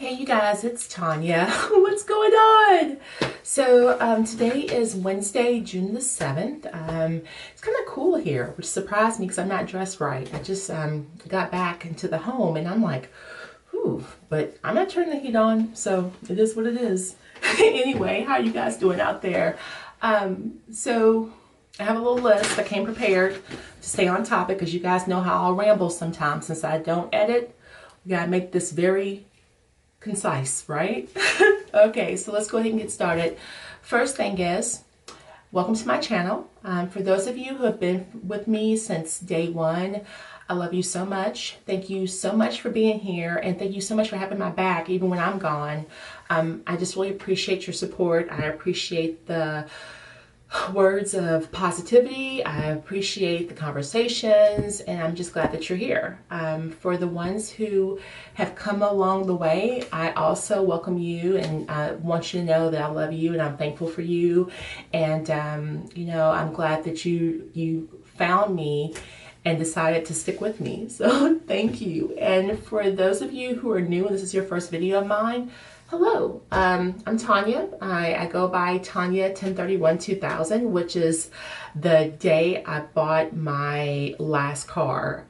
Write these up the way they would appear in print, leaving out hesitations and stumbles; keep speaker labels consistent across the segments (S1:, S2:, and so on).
S1: Hey you guys, it's Tanya. What's going on? So today is Wednesday, June the 7th. It's kind of cool here, which surprised me because I'm not dressed right. I just got back into the home and I'm like, ooh, but I'm not turning the heat on, so it is what it is. Anyway, how are you guys doing out there? So I have a little list. I came prepared to stay on topic because you guys know how I'll ramble sometimes since I don't edit. We gotta make this very concise, right? Okay, so let's go ahead and get started. First thing is, welcome to my channel. For those of you who have been with me since day one, I love you so much. Thank you so much for being here, and thank you so much for having my back even when I'm gone. I just really appreciate your support. I appreciate the words of positivity. I appreciate the conversations, and I'm just glad that you're here. For the ones who have come along the way, I also welcome you, and I want you to know that I love you and I'm thankful for you. And you know, I'm glad that you found me and decided to stick with me. So thank you. And for those of you who are new and this is your first video of mine, hello, I'm Tanya. I go by Tanya1031200's, which is the day I bought my last car.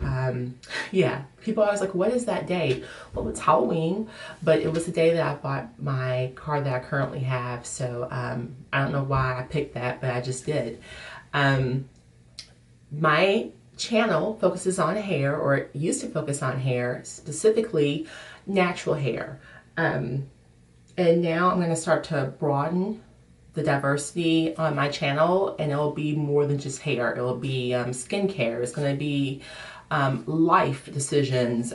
S1: Yeah, people are always like, what is that day? Well, it's Halloween, but it was the day that I bought my car that I currently have. So I don't know why I picked that, but I just did. My channel focuses on hair, or it used to focus on hair, specifically natural hair. And now I'm going to start to broaden the diversity on my channel, and it'll be more than just hair. It'll be skincare. It's going to be life decisions,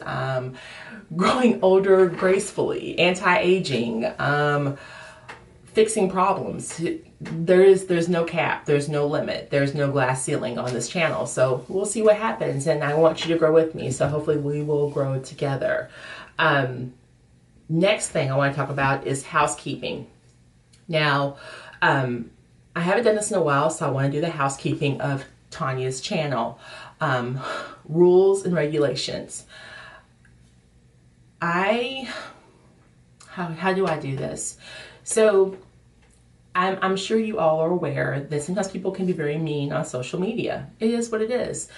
S1: growing older gracefully, anti-aging, fixing problems. There's no cap, there's no limit, there's no glass ceiling on this channel. So we'll see what happens, and I want you to grow with me. So hopefully we will grow together. Next thing I want to talk about is housekeeping. Now, I haven't done this in a while, so I want to do the housekeeping of Tanya's channel. Rules and regulations. How do I do this? So I'm sure you all are aware that sometimes people can be very mean on social media. It is what it is.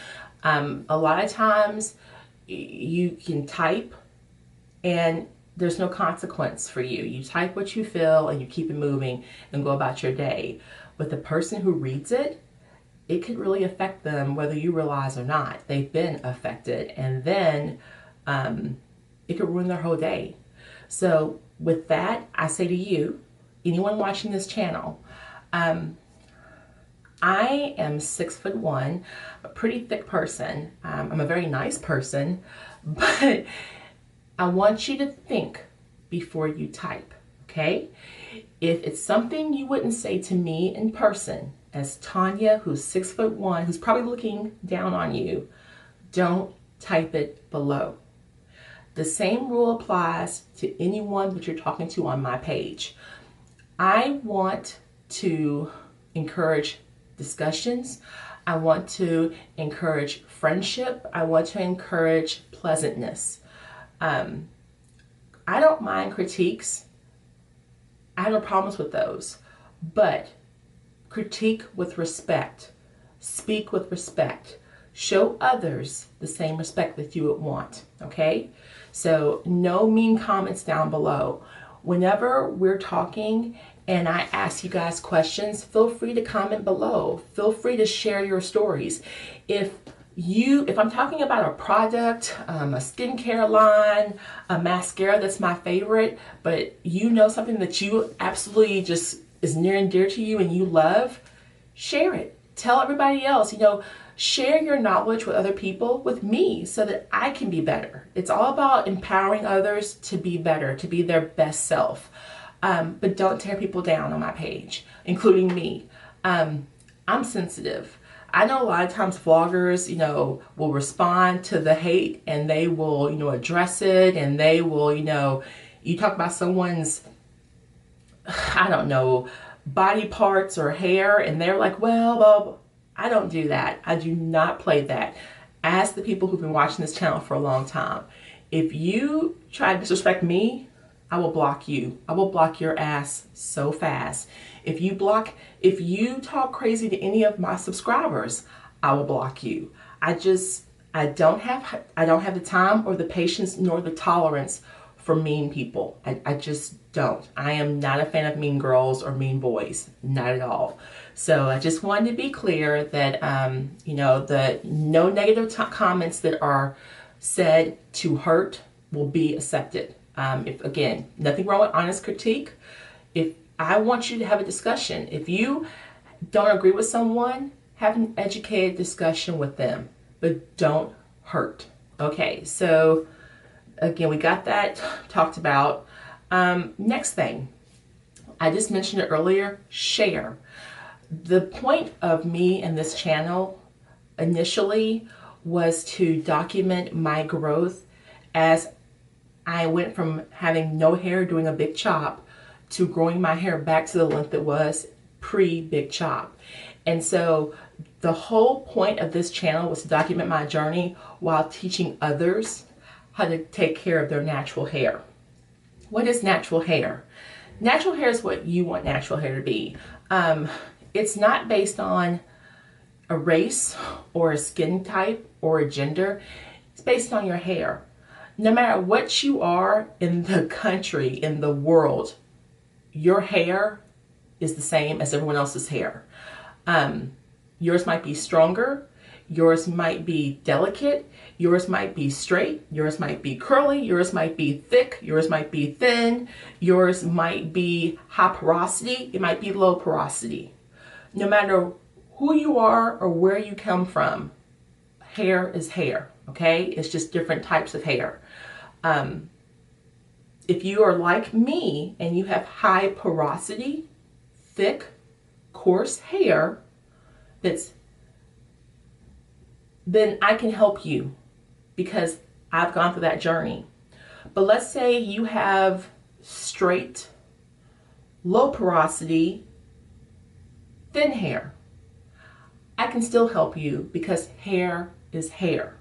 S1: A lot of times you can type and there's no consequence for you. You type what you feel and you keep it moving and go about your day. But the person who reads it, it could really affect them whether you realize or not. They've been affected, and then it could ruin their whole day. So with that, I say to you, anyone watching this channel, I am 6'1", a pretty thick person. I'm a very nice person, but I want you to think before you type, okay? If it's something you wouldn't say to me in person, as Tanya, who's 6'1", who's probably looking down on you, don't type it below. The same rule applies to anyone that you're talking to on my page. I want to encourage discussions. I want to encourage friendship. I want to encourage pleasantness. I don't mind critiques. I have no problems with those, but critique with respect, speak with respect, show others the same respect that you would want, okay? So no mean comments down below. Whenever we're talking and I ask you guys questions, feel free to comment below. Feel free to share your stories. If I'm talking about a product, a skincare line, a mascara that's my favorite, but you know something that you absolutely just is near and dear to you and you love, share it. Tell everybody else, you know, share your knowledge with other people, with me, so that I can be better. It's all about empowering others to be better, to be their best self. But don't tear people down on my page, including me. I'm sensitive. I know a lot of times vloggers, you know, will respond to the hate and they will, you know, address it, and they will, you know, you talk about someone's, I don't know, body parts or hair, and they're like, well, I don't do that. I do not play that. Ask the people who've been watching this channel for a long time. If you try to disrespect me, I will block you. I will block your ass so fast. If you talk crazy to any of my subscribers, I will block you. I don't have the time or the patience nor the tolerance for mean people. I just don't. I am not a fan of mean girls or mean boys, not at all. So I just wanted to be clear that, you know, no negative comments that are said to hurt will be accepted. Again, nothing wrong with honest critique. If I want you to have a discussion, if you don't agree with someone, have an educated discussion with them, but don't hurt. Okay, so again, we got that talked about. Next thing, I just mentioned it earlier, share. The point of me and this channel initially was to document my growth as I went from having no hair, doing a big chop, to growing my hair back to the length it was pre-big chop. And so the whole point of this channel was to document my journey while teaching others how to take care of their natural hair. What is natural hair? Natural hair is what you want natural hair to be. It's not based on a race or a skin type or a gender. It's based on your hair. No matter what you are in the country, in the world, your hair is the same as everyone else's hair. Yours might be stronger, yours might be delicate, yours might be straight, yours might be curly, yours might be thick, yours might be thin, yours might be high porosity, it might be low porosity. No matter who you are or where you come from, hair is hair, okay? It's just different types of hair. If you are like me and you have high porosity, thick, coarse hair, then I can help you because I've gone through that journey. But let's say you have straight, low porosity, thin hair. I can still help you because hair is hair.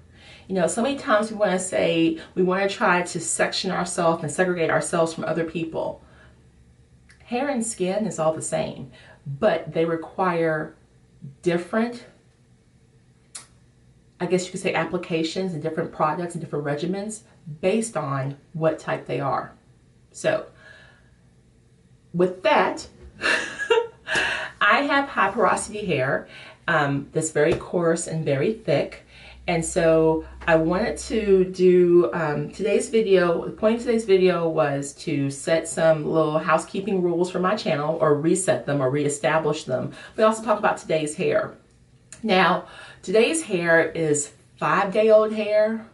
S1: You know, so many times we want to try to section ourselves and segregate ourselves from other people. Hair and skin is all the same, but they require different, I guess you could say, applications and different products and different regimens based on what type they are. So with that, I have high porosity hair that's very coarse and very thick. And so I wanted to do today's video. The point of today's video was to set some little housekeeping rules for my channel, or reset them or reestablish them. We also talk about today's hair. Now, today's hair is 5-day-old hair.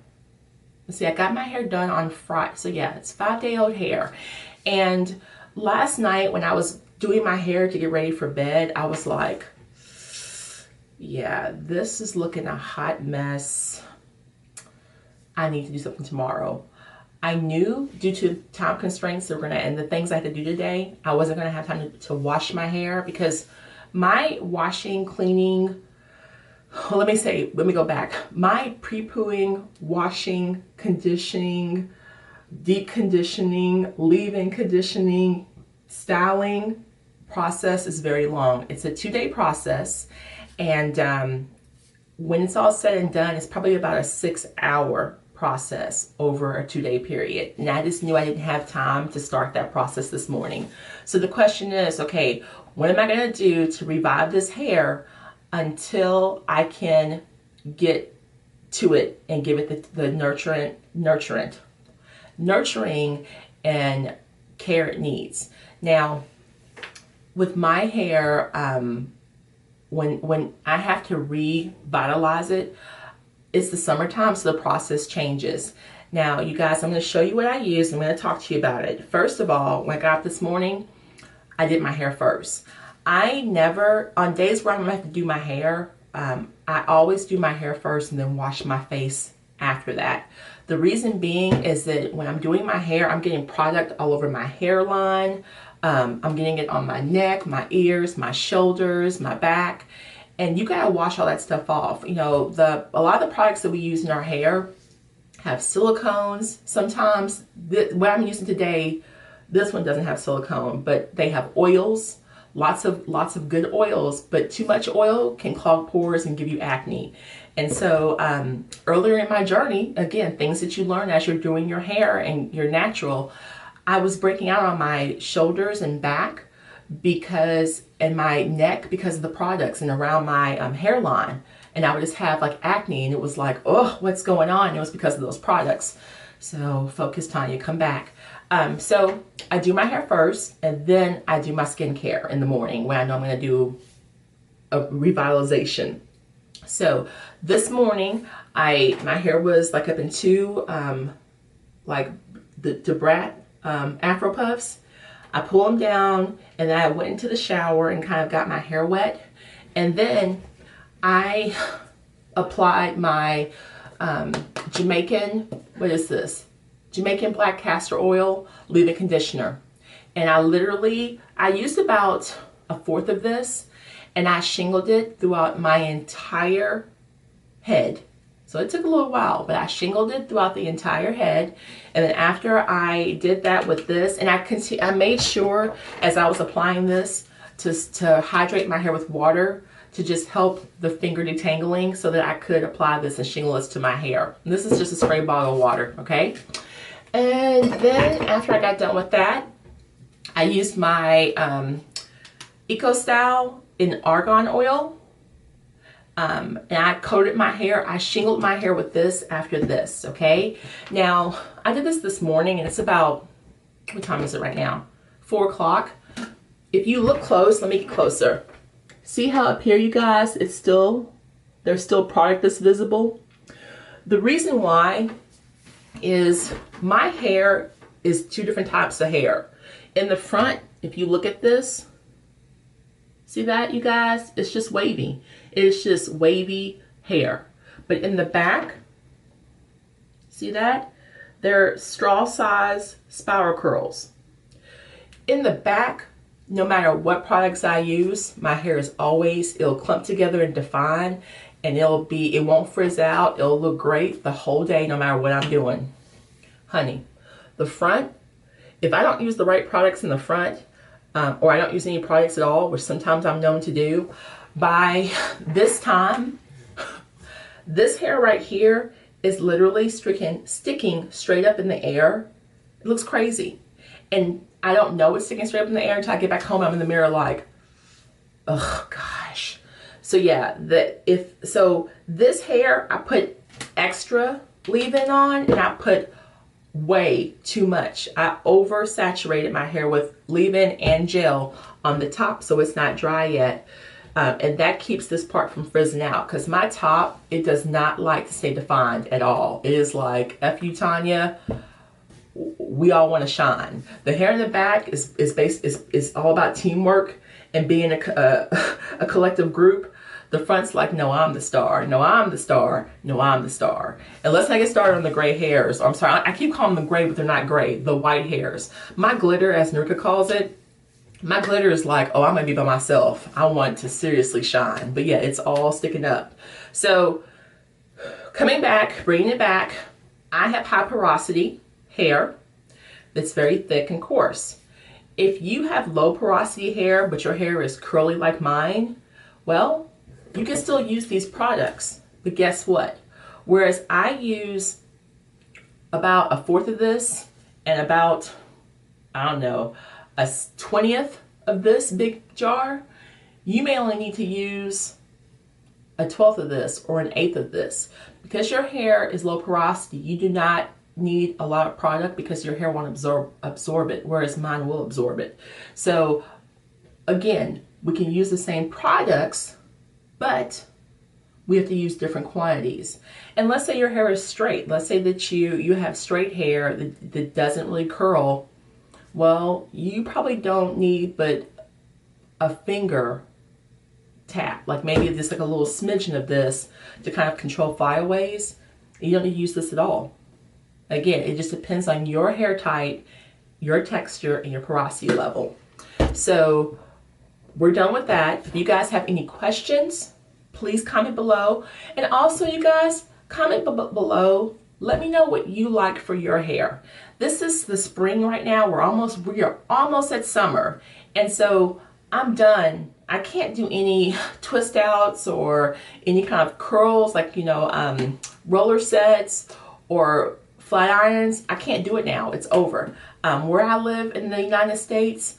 S1: Let's see, I got my hair done on Friday. So yeah, it's 5-day-old hair. And last night when I was doing my hair to get ready for bed, I was like, yeah, this is looking a hot mess. I need to do something tomorrow. I knew due to time constraints and the things I had to do today, I wasn't gonna have time to wash my hair because my washing, cleaning, well, let me go back. My pre-pooing, washing, conditioning, deep conditioning, leave-in conditioning, styling process is very long. It's a 2-day process. And when it's all said and done, it's probably about a 6-hour process over a 2-day period. And I just knew I didn't have time to start that process this morning. So the question is, okay, what am I going to do to revive this hair until I can get to it and give it the nurturing and care it needs. Now, with my hair, when I have to revitalize it, it's the summertime, so the process changes. Now, you guys, I'm going to show you what I use. I'm going to talk to you about it. First of all, when I got up this morning, I did my hair first. I never, on days where I'm going to have to do my hair, I always do my hair first and then wash my face after that. The reason being is that when I'm doing my hair, I'm getting product all over my hairline. I'm getting it on my neck, my ears, my shoulders, my back, and you gotta wash all that stuff off. You know, a lot of the products that we use in our hair have silicones. Sometimes what I'm using today This one doesn't have silicone, but they have oils, lots of good oils, but too much oil can clog pores and give you acne. And so earlier in my journey, again, things that you learn as you're doing your hair and your natural, I was breaking out on my shoulders and back and my neck because of the products, and around my hairline. And I would just have like acne, and it was like, oh, what's going on? And it was because of those products. So focus, Tanya, come back. So I do my hair first, and then I do my skincare in the morning when I know I'm going to do a revitalization. So this morning, my hair was like up in two, like the brat Afro puffs. I pull them down, and then I went into the shower and kind of got my hair wet. And then I applied my Jamaican, what is this? Jamaican black castor oil leave-in conditioner. And I used about a fourth of this, and I shingled it throughout my entire head. So it took a little while, but I shingled it throughout the entire head. And then after I did that with this, and I made sure as I was applying this to hydrate my hair with water to just help the finger detangling so that I could apply this and shingle this to my hair. And this is just a spray bottle of water, okay? And then after I got done with that, I used my Eco Style in argan oil. And I coated my hair. I shingled my hair with this after this, okay? Now, I did this morning, and it's about, what time is it right now? 4 o'clock. If you look close, let me get closer. See how up here, you guys, there's still product that's visible? The reason why is my hair is two different types of hair. In the front, if you look at this, see that, you guys? It's just wavy. It's just wavy hair. But in the back, see that? They're straw size spiral curls. In the back, no matter what products I use, my hair is it'll clump together and define, and it won't frizz out. It'll look great the whole day, no matter what I'm doing. Honey, the front, if I don't use the right products in the front, or I don't use any products at all, which sometimes I'm known to do, by this time, this hair right here is literally sticking straight up in the air. It looks crazy. And I don't know it's sticking straight up in the air until I get back home. I'm in the mirror like, oh gosh. So yeah, this hair, I put extra leave-in on, and I put way too much. I oversaturated my hair with leave-in and gel on the top so it's not dry yet. And that keeps this part from frizzing out, because my top, it does not like to stay defined at all. It is like, F you, Tanya, we all want to shine. The hair in the back is all about teamwork and being a collective group. The front's like, no, I'm the star. No, I'm the star. No, I'm the star. And let's not get started on the gray hairs. I'm sorry, I keep calling them gray, but they're not gray. The white hairs. My glitter, as Nurka calls it, my glitter is like, oh, I'm going to be by myself. I want to seriously shine. But yeah, it's all sticking up. So coming back, bringing it back, I have high porosity hair that's very thick and coarse. If you have low porosity hair, but your hair is curly like mine, well, you can still use these products. But guess what? Whereas I use about a fourth of this and about, I don't know, a 20th of this big jar, you may only need to use a 12th of this or an 1/8 of this. Because your hair is low porosity, you do not need a lot of product because your hair won't absorb it, whereas mine will absorb it. So again, we can use the same products, but we have to use different quantities. And let's say your hair is straight. Let's say that you have straight hair that doesn't really curl. Well, you probably don't need but a finger tap, like maybe just like a little smidgen of this to kind of control flyaways. You don't need to use this at all. Again, it just depends on your hair type, your texture, and your porosity level. So we're done with that. If you guys have any questions, please comment below. And also, you guys, comment below let me know what you like for your hair. This is the spring right now. We are almost at summer. And so I'm done. I can't do any twist outs or any kind of curls like, you know, roller sets or flat irons. I can't do it now. It's over. Where I live in the United States,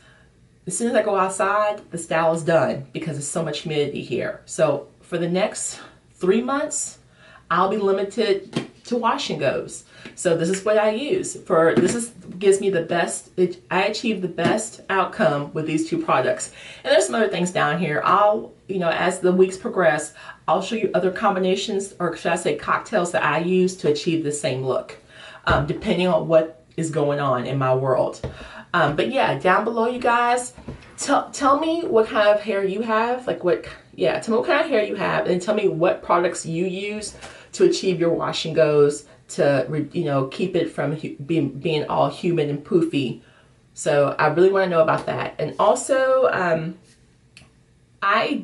S1: as soon as I go outside, the style is done because there's so much humidity here. So for the next 3 months, I'll be limited to wash and goes. So this is what I use for, gives me the best, I achieve the best outcome with these two products. And there's some other things down here. I'll, you know, as the weeks progress, I'll show you other combinations, or should I say cocktails, that I use to achieve the same look, depending on what is going on in my world. But yeah, down below, you guys, tell me what kind of hair you have, like tell me what kind of hair you have, and tell me what products you use to achieve your wash and goes, to, you know, keep it from being all humid and poofy. So I really want to know about that. And also, I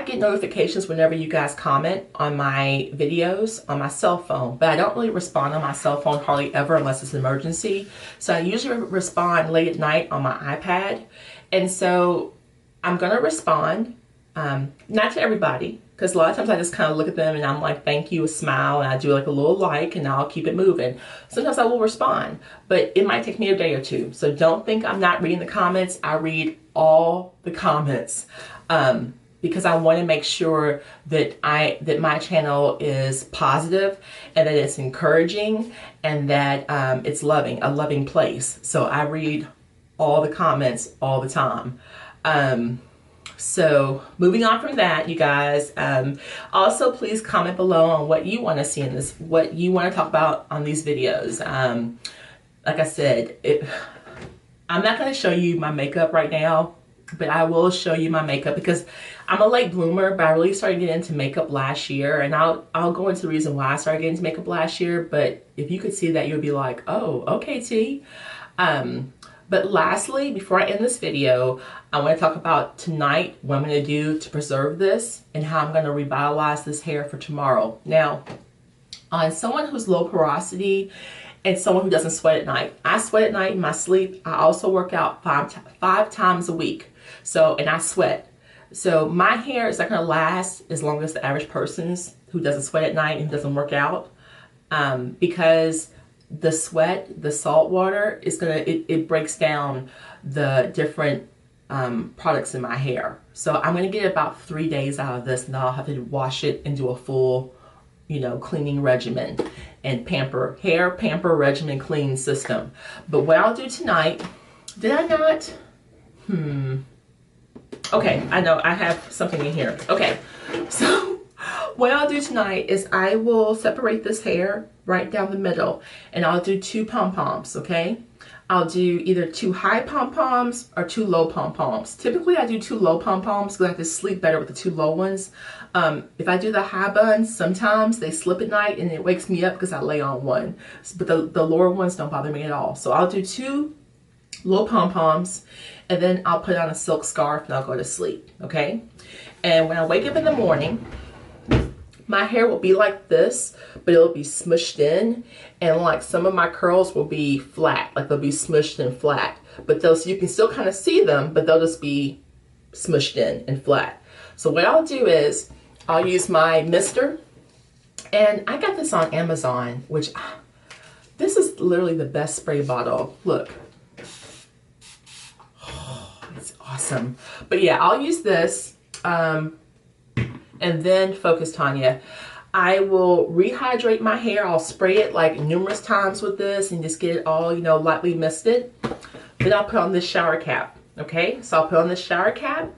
S1: get notifications whenever you guys comment on my videos on my cell phone, but I don't really respond on my cell phone hardly ever unless it's an emergency. So I usually respond late at night on my iPad. And so I'm going to respond, not to everybody, because a lot of times I just kind of look at them and I'm like, thank you, a smile, and I do like a little like, and I'll keep it moving. Sometimes I will respond, but it might take me a day or two. So don't think I'm not reading the comments. I read all the comments, because I want to make sure that my channel is positive and that it's encouraging and that it's loving, a loving place. So I read all the comments all the time. So moving on from that, you guys, also please comment below on what you want to see in this, what you want to talk about on these videos. Like I said, I'm not going to show you my makeup right now, but I will show you my makeup because I'm a late bloomer, but I really started getting into makeup last year, and I'll go into the reason why I started getting into makeup last year. But if you could see that, you'll be like, oh, okay, T. But lastly, before I end this video, I want to talk about tonight, what I'm going to do to preserve this and how I'm going to revitalize this hair for tomorrow. Now, on someone who's low porosity and someone who doesn't sweat at night, I sweat at night in my sleep. I also work out five times a week. And I sweat. So my hair is not going to last as long as the average person's who doesn't sweat at night and doesn't work out, because the sweat, the salt water is it breaks down the different products in my hair. So I'm going to get about 3 days out of this, and then I'll have to wash it and do a full, you know, cleaning regimen and hair pamper regimen clean system. But what I'll do tonight, did I not? Okay, I know I have something in here. Okay, so what I'll do tonight is I will separate this hair right down the middle, and I'll do 2 pom-poms, okay? I'll do either 2 high pom-poms or 2 low pom-poms. Typically, I do 2 low pom-poms because I have to sleep better with the 2 low ones. If I do the high buns, sometimes they slip at night and it wakes me up because I lay on one. But the lower ones don't bother me at all. So I'll do 2 low pom-poms, and then I'll put on a silk scarf and I'll go to sleep, okay? And when I wake up in the morning, my hair will be like this, but it'll be smushed in, and like some of my curls will be flat, like they'll be smushed and flat. But those, you can still kind of see them, but they'll just be smushed in and flat. So what I'll do is I'll use my mister, and I got this on Amazon, which this is literally the best spray bottle. Look. It's awesome. But yeah, I'll use this, and then focus, Tanya. I will rehydrate my hair. I'll spray it like numerous times with this and just get it all, you know, lightly misted. Then I'll put on this shower cap, okay? So I'll put on this shower cap,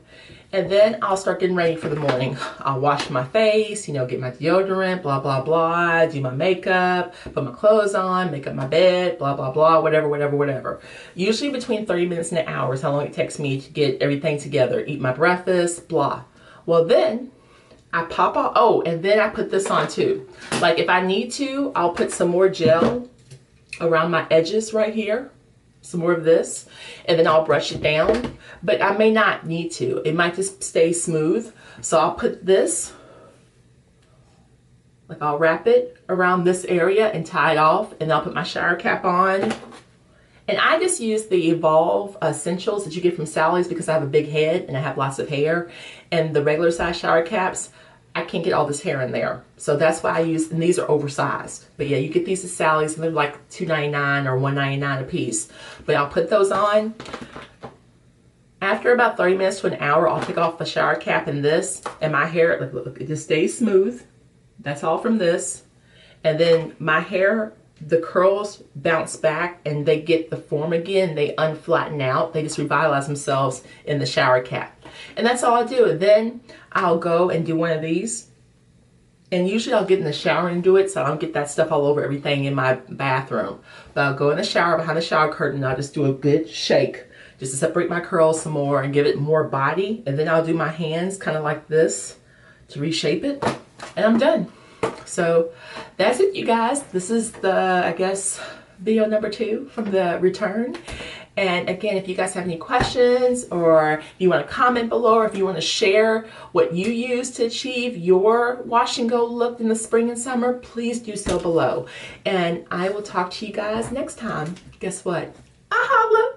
S1: and then I'll start getting ready for the morning. I'll wash my face, you know, get my deodorant, blah, blah, blah, do my makeup, put my clothes on, make up my bed, blah, blah, blah, whatever, whatever, whatever. Usually between 30 minutes and an hour is how long it takes me to get everything together, eat my breakfast, blah. Well, then I pop out, oh, and then I put this on too. Like if I need to, I'll put some more gel around my edges right here. Some more of this, and then I'll brush it down, but I may not need to. It might just stay smooth. So I'll put this Like I'll wrap it around this area and tie it off, and I'll put my shower cap on. And I just use the Evolve Essentials that you get from Sally's because I have a big head and I have lots of hair. And the regular size shower caps, I can't get all this hair in there. So that's why I use, and these are oversized. But yeah, you get these at Sally's and they're like $2.99 or $1.99 a piece. But I'll put those on. After about 30 minutes to an hour, I'll take off the shower cap and this. And my hair, look, it just stays smooth. That's all from this. And then my hair, the curls bounce back and they get the form again. They unflatten out. They just revitalize themselves in the shower cap. And that's all I do. And then I'll go and do one of these. And usually I'll get in the shower and do it so I don't get that stuff all over everything in my bathroom. But I'll go in the shower behind the shower curtain and I'll just do a good shake just to separate my curls some more and give it more body. And then I'll do my hands kind of like this to reshape it. And I'm done. So that's it, you guys. This is the, I guess, video number 2 from the return. And again, if you guys have any questions or if you want to comment below or if you want to share what you use to achieve your wash and go look in the spring and summer, please do so below. And I will talk to you guys next time. Guess what? I holla!